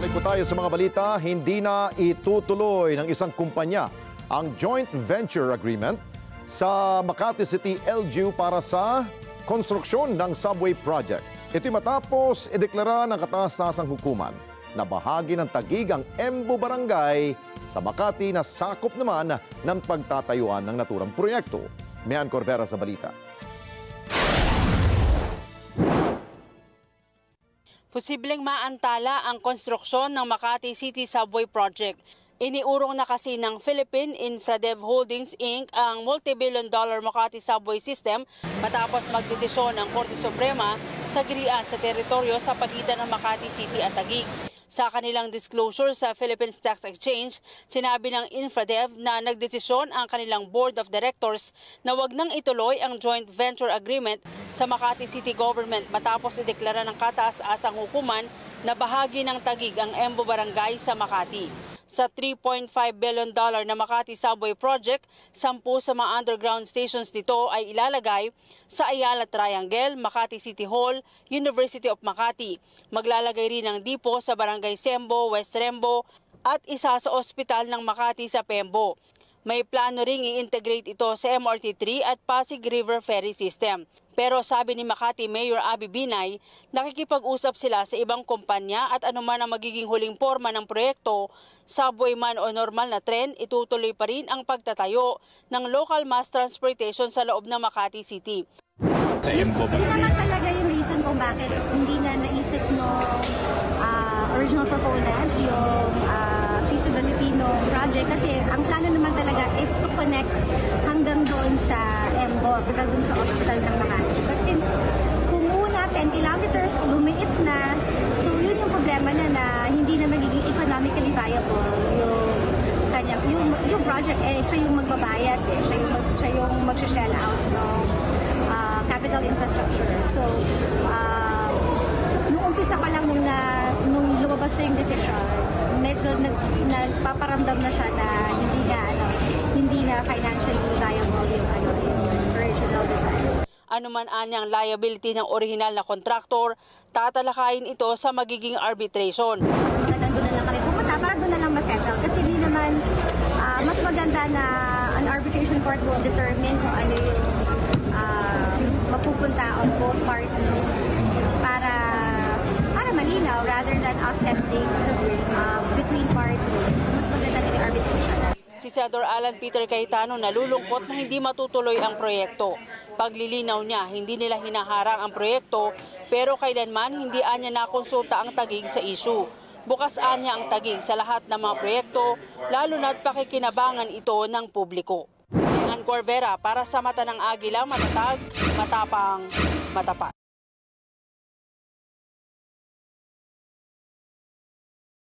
Balik po tayo sa mga balita. Hindi na itutuloy ng isang kumpanya ang joint venture agreement sa Makati City LGU para sa konstruksyon ng subway project. Ito'y matapos ideklara ng kataas-tasang hukuman na bahagi ng Taguig ang Embu Barangay sa Makati na sakop naman ng pagtatayuan ng naturang proyekto. Mian Corvera sa balita. Posibleng maantala ang konstruksyon ng Makati City Subway Project. Iniurong na kasi ng Philippine Infradev Holdings Inc. ang multi-billion-dollar Makati Subway System matapos magdesisyon ng Korte Suprema sa girian sa teritoryo sa pagitan ng Makati City at Taguig. Sa kanilang disclosure sa Philippine Stock Exchange, sinabi ng Infradev na nagdesisyon ang kanilang Board of Directors na wag nang ituloy ang joint venture agreement sa Makati City Government matapos ideklara ng kataas-asang hukuman na bahagi ng Taguig ang Embu Barangay sa Makati. Sa $3.5 billion na Makati Subway Project, 10 sa mga underground stations nito ay ilalagay sa Ayala Triangle, Makati City Hall, University of Makati. Maglalagay rin ng dipo sa Barangay Sembo, West Rembo at isa sa ospital ng Makati sa Pembo. May plano ring i-integrate ito sa MRT3 at Pasig River Ferry System. Pero sabi ni Makati Mayor Abby Binay, nakikipag-usap sila sa ibang kumpanya at anuman ang magiging huling forma ng proyekto, subway man o normal na tren, itutuloy pa rin ang pagtatayo ng local mass transportation sa loob ng Makati City. Yun naman talaga yung reason kung bakit hindi na naisip original proponent yung feasibility ng project kasi ang plano naman talaga is to connect hanggang doon sa Embo, hanggang doon sa hospital ng Makati. But since kumuna 10 kilometers, lumiit na, so yun yung problema na hindi na magiging economically viable yung project. Siya yung magbabayad, siya yung mag-shell out ng capital infrastructure. So, nung umpisa pa lang nung lumabas na yung decision, medyo nagpaparamdam na siya na hindi na financially viable yung original design. Anuman anyang liability ng original na kontraktor, tatalakayin ito sa magiging arbitration. Mas magandang doon na lang kami pumunta para doon na lang masettle kasi hindi naman mas maganda na an arbitration court will determine kung ano yung mapupunta on both parties para malinaw rather than us settling between parties. Mas maganda na yung arbitration. Si Senador Alan Peter Cayetano nalulungkot na hindi matutuloy ang proyekto. Paglilinaw niya, hindi nila hinaharang ang proyekto pero kailanman hindi anya nakonsulta ang Taguig sa issue. Bukas anya ang Taguig sa lahat ng mga proyekto, lalo na't pakikinabangan ito ng publiko. Mian Corvera para sa Mata ng Agila, matatag, matapang, matapat.